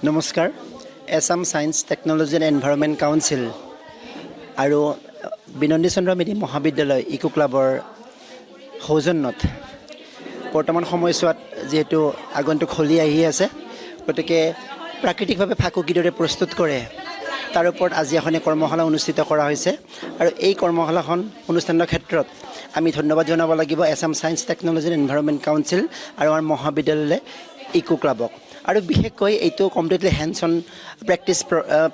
নমস্কাৰ Assam science technology and environment council আৰু বিনন্দী চন্দ্ৰ মেধি মহাবিদ্যালয় ইকো ক্লাবৰ সৌজন্যত বৰ্তমান সময়ছোৱাত যেহেতু আগন্তুক হোলী আহি আছে গতিকে প্ৰাকৃতিকভাৱে ফাকু কিদৰে প্ৰস্তুত কৰে তাৰ ওপৰত আজি এখন কৰ্মশালা অনুষ্ঠিত কৰা হৈছে আৰু এই কৰ্মশালাখন অনুষ্ঠানৰ ক্ষেত্ৰত আমি ধন্যবাদ জনাব লাগিব Assam science technology and environment council আৰু আমাৰ মহাবিদ্যালয় ইকো ক্লাবক আৰু বিশেষকৈ এইটো completely hands on practice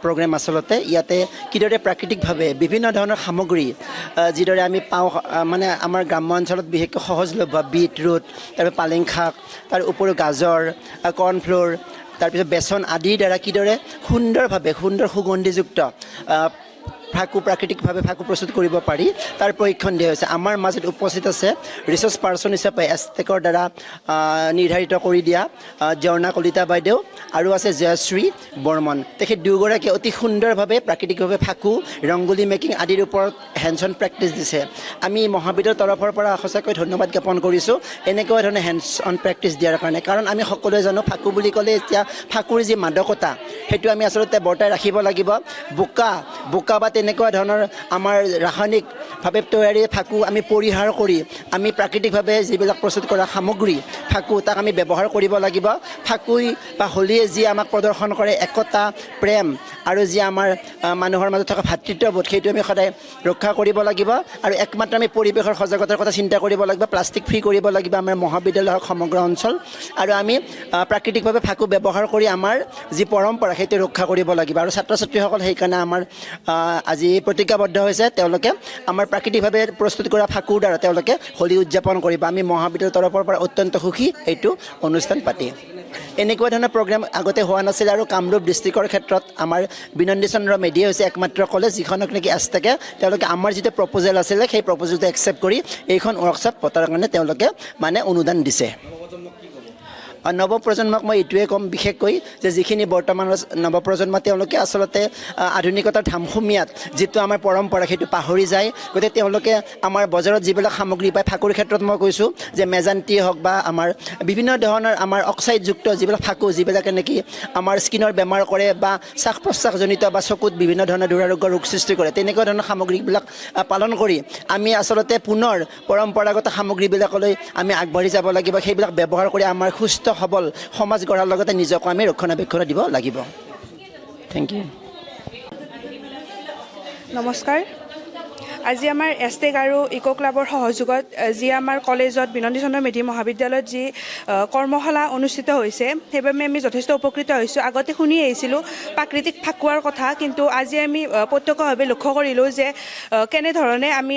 programme আচলতে ইয়াতে কিদৰে প্ৰাকৃতিকভাৱে বিভিন্ন ধৰণৰ সামগ্ৰী যিদৰে আমি পাওঁ মানে আমাৰ গ্ৰাম্য অঞ্চলত বিশেষকৈ সহজলভ্য বিট তাৰপৰা পালেং শাক তাৰ উপৰিও গাজৰ কৰ্ণফ্ল'ৰ তাৰপিছত বেচন আদিৰ দ্বাৰা কিদৰে সুন্দৰ সুগন্ধিযুক্ত প্ৰাকৃতিকভাৱে ফাকু প্ৰস্তুত কৰিব পাৰি তাৰ প্ৰশিক্ষণ দিয়া হৈছে আমাৰ মাজত উপস্থিত আছে ৰিচাৰ্চ পাৰ্চন হিচাপে এষ্টেকৰ দ্বাৰা নিৰ্ধাৰিত কৰি দিয়া জৰ্ণা কলিতা বাইদেউ আৰু আছে জয়শ্ৰী বৰ্মন তেখেত দুয়োগৰাকীয়ে অতি সুন্দৰভাৱে প্ৰাকৃতিকভাৱে ফাকু ৰংগোলী মেকিং আদিৰ ওপৰত হেণ্ডছ অন প্ৰেক্টিছ দিছে আমি মহাবিদ্যালয়ৰ তৰফৰ পৰা সঁচাকৈ ধন্যবাদ জ্ঞাপন কৰিছোঁ এনেকুৱা ধৰণে হেণ্ডছ অন প্ৰেক্টিছ দিয়াৰ কাৰণে কাৰণ আমি সকলোৱে জানো ফাকু বুলি ক'লে এতিয়া ফাকুৰ যি মাদকতা সেইটো আমি আচলতে বৰ্তাই ৰাখিব লাগিব বোকা বা তেনেকুৱা ধৰণৰ আমাৰ ৰাসায়নিকভাৱে তৈয়াৰী ফাকু আমি পৰিহাৰ কৰি আমি প্ৰাকৃতিকভাৱে যিবিলাক প্ৰস্তুত কৰা সামগ্ৰী ফাকু তাক আমি ব্যৱহাৰ কৰিব লাগিব ফাকুই বা হোলীয়ে যি আমাক প্ৰদৰ্শন কৰে একতা প্ৰেম আৰু যি আমাৰ মানুহৰ মাজত থকা ভাতৃত্ববোধ সেইটো আমি সদায় ৰক্ষা কৰিব লাগিব আৰু একমাত্ৰ আমি পৰিৱেশৰ সজাগতাৰ কথা চিন্তা কৰিব লাগিব প্লাষ্টিক ফ্ৰী কৰিব লাগিব আমাৰ মহাবিদ্যালয়ৰ সমগ্ৰ অঞ্চল আৰু আমি প্ৰাকৃতিকভাৱে ফাকু ব্যৱহাৰ কৰি আমাৰ যি পৰম্পৰা সেইটো ৰক্ষা কৰিব লাগিব আৰু ছাত্ৰ ছাত্ৰীসকল সেইকাৰণে আমাৰ আজি প্ৰতিজ্ঞাবদ্ধ হৈছে তেওঁলোকে আমাৰ প্ৰাকৃতিকভাৱে প্ৰস্তুত কৰা ফাকুৰ দ্বাৰা তেওঁলোকে হোলী উদযাপন কৰিব আমি মহাবিদ্যালয়ৰ তৰফৰ পৰা অত্যন্ত সুখী এইটো অনুষ্ঠান পাতি এনেকুৱা ধৰণৰ প্ৰগ্ৰেম আগতে হোৱা নাছিল আৰু কামৰূপ ডিষ্ট্ৰিক্টৰ ক্ষেত্ৰত আমাৰ বিনন্দী চন্দ্ৰ মেধিয়ে হৈছে একমাত্ৰ কলেজ যিখনক নেকি এষ্টেকে তেওঁলোকে আমাৰ যিটো প্ৰপ'জেল আছিলে সেই প্ৰপ'জেলটো একচেপ্ট কৰি এইখন ৱৰ্কশ্বপ পতাৰ কাৰণে তেওঁলোকে মানে অনুদান দিছে নৱপ্ৰজন্মক মই এইটোৱে ক'ম বিশেষকৈ যে যিখিনি বৰ্তমানৰ নৱপ্ৰজন্ম তেওঁলোকে আচলতে আধুনিকতাৰ ধামখুমীয়াত যিটো আমাৰ পৰম্পৰা সেইটো পাহৰি যায় গতিকে তেওঁলোকে আমাৰ বজাৰত যিবিলাক সামগ্ৰী পায় ফাকুৰ ক্ষেত্ৰত মই কৈছোঁ যে মেজান্তি হওক বা আমাৰ বিভিন্ন ধৰণৰ আমাৰ অক্সাইডযুক্ত যিবিলাক ফাকু যিবিলাকে নেকি আমাৰ স্কিনৰ বেমাৰ কৰে বা শ্বাস প্ৰশ্বাসজনিত বা চকুত বিভিন্ন ধৰণৰ দুৰাৰোগ্য ৰোগ সৃষ্টি কৰে তেনেকুৱা ধৰণৰ সামগ্ৰীবিলাক পালন কৰি আমি আচলতে পুনৰ পৰম্পৰাগত সামগ্ৰীবিলাকলৈ আমি আগবাঢ়ি যাব লাগিব সেইবিলাক ব্যৱহাৰ কৰি আমাৰ সুস্থ সবল সমাজ গঢ়াৰ লগতে নিজকো আমি ৰক্ষণাবেক্ষণ দিব লাগিব থেংক ইউ নমস্কাৰ আজি আমাৰ এষ্টেক আৰু ইকো ক্লাবৰ সহযোগত যি আমাৰ কলেজত বিনন্দী চন্দ্ৰ মেধি মহাবিদ্যালয়ত যি কৰ্মশালা অনুষ্ঠিত হৈছে সেইবাবে আমি যথেষ্ট উপকৃত হৈছোঁ আগতে শুনি আহিছিলোঁ প্ৰাকৃতিক ফাকুৱাৰ কথা কিন্তু আজি আমি প্ৰত্যক্ষভাৱে লক্ষ্য কৰিলোঁ যে কেনেধৰণে আমি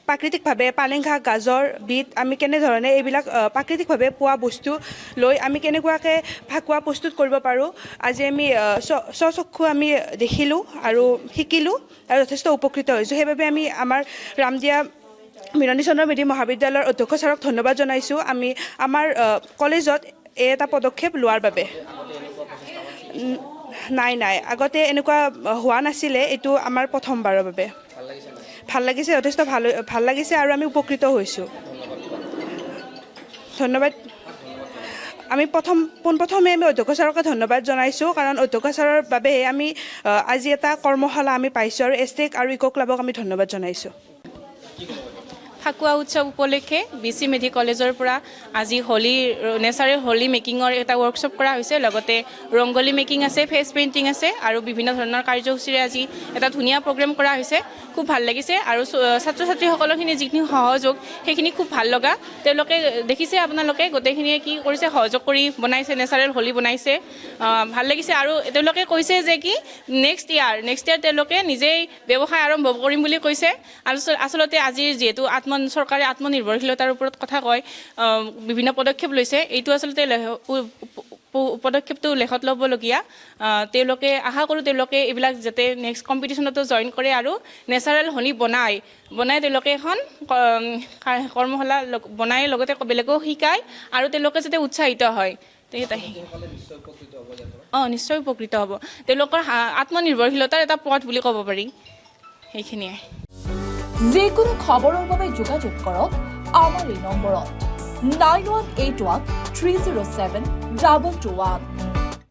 প্ৰাকৃতিকভাৱে পালেং শাক গাজৰ বিট আমি কেনেধৰণে এইবিলাক প্ৰাকৃতিকভাৱে পোৱা বস্তু লৈ আমি কেনেকুৱাকৈ ফাকুৱা প্ৰস্তুত কৰিব পাৰোঁ আজি আমি স্বচক্ষু আমি দেখিলোঁ আৰু শিকিলোঁ আৰু যথেষ্ট উপকৃত হৈছোঁ সেইবাবে আমি আমাৰ ৰামদিয়া বিনন্দী চন্দ্ৰ মেধি মহাবিদ্যালয়ৰ অধ্যক্ষ ছাৰক ধন্যবাদ জনাইছোঁ আমি আমাৰ কলেজত এই এটা পদক্ষেপ লোৱাৰ বাবে নাই আগতে এনেকুৱা হোৱা নাছিলে এইটো আমাৰ প্ৰথমবাৰৰ বাবে ভাল লাগিছে যথেষ্ট ভাল লাগিছে আৰু আমি উপকৃত হৈছোঁ ধন্যবাদ আমি পোনপ্ৰথমে আমি অধ্যক্ষ ছাৰকে ধন্যবাদ জনাইছোঁ কাৰণ অধ্যক্ষ ছাৰৰ বাবেহে আমি আজি এটা কৰ্মশালা আমি পাইছোঁ আৰু এষ্টেক আৰু ইকো ক্লাবক আমি ধন্যবাদ জনাইছোঁ ফাকুৱা উৎসৱ উপলক্ষে BC মেধি কলেজৰ পৰা আজি নেচাৰেল হোলী মেকিঙৰ এটা ৱৰ্কশ্বপ কৰা হৈছে লগতে ৰংগোলী মেকিং আছে ফেচ পেইণ্টিং আছে আৰু বিভিন্ন ধৰণৰ কাৰ্যসূচীৰে আজি এটা ধুনীয়া প্ৰগ্ৰেম কৰা হৈছে খুব ভাল লাগিছে আৰু ছাত্ৰ ছাত্ৰীসকলৰখিনি যিখিনি সহযোগ সেইখিনি খুব ভাল লগা তেওঁলোকে দেখিছে আপোনালোকে গোটেইখিনিয়ে কি কৰিছে সহযোগ কৰি বনাইছে নেচাৰেল হোলী বনাইছে ভাল লাগিছে আৰু তেওঁলোকে কৈছে যে কি নেক্সট ইয়াৰ তেওঁলোকে নিজেই ব্যৱসায় আৰম্ভ কৰিম বুলি কৈছে আচলতে আজিৰ যিহেতু চৰকাৰে আত্মনিৰ্ভৰশীলতাৰ ওপৰত কথা কয় বিভিন্ন পদক্ষেপ লৈছে এইটো আচলতে পদক্ষেপটো লেখত ল'বলগীয়া তেওঁলোকে আশা কৰোঁ তেওঁলোকে এইবিলাক যাতে নেক্সট কম্পিটিশ্যনতো জইন কৰে আৰু নেচাৰেল হোলী বনাই তেওঁলোকে এখন কৰ্মশালা বনাই লগতে বেলেগেও শিকায় আৰু তেওঁলোকে যাতে উৎসাহিত হয় নিশ্চয় উপকৃত হ'ব তেওঁলোকৰ আত্মনিৰ্ভৰশীলতাৰ এটা পথ বুলি ক'ব পাৰি সেইখিনিয়ে যিকোনো খবৰৰ বাবে যোগাযোগ কৰক আমাৰ এই নম্বৰত 9181 307 2221